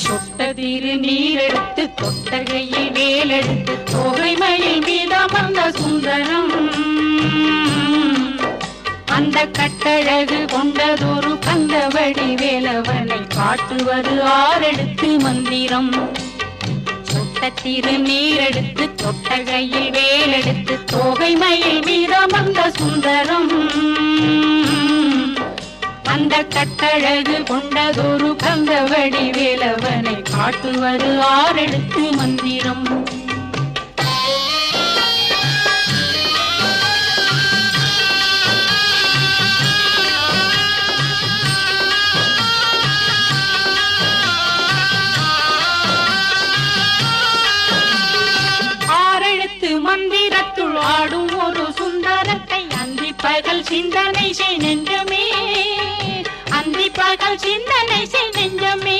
சொட்டதிரு நீரெடுத்து தொட்டகையில் வேலெடுத்து தோகை மயில் மீதமர்ந்த சுந்தரம் அந்த கட்டழகு கொண்டதொரு கந்தவடி வேலவனை காட்டுவது ஆரெடுத்து மந்திரம் சொட்டத்திரு நீரெடுத்து தொட்டகையில் வேலெடுத்து தோகை மயில் மீதமர்ந்த சுந்தரம் அந்த கட்டழகு கொண்டதொரு கந்தவடி வேலவனை காட்டுவது ஆரெடுத்து மந்திரம் மந்திரத்துள் ஆடும் ஒரு சுந்தரத்தை அந்தி பகல் சிந்தனை செய் நெஞ்சமே அந்தி பகல் சிந்தனை செய் நெஞ்சமே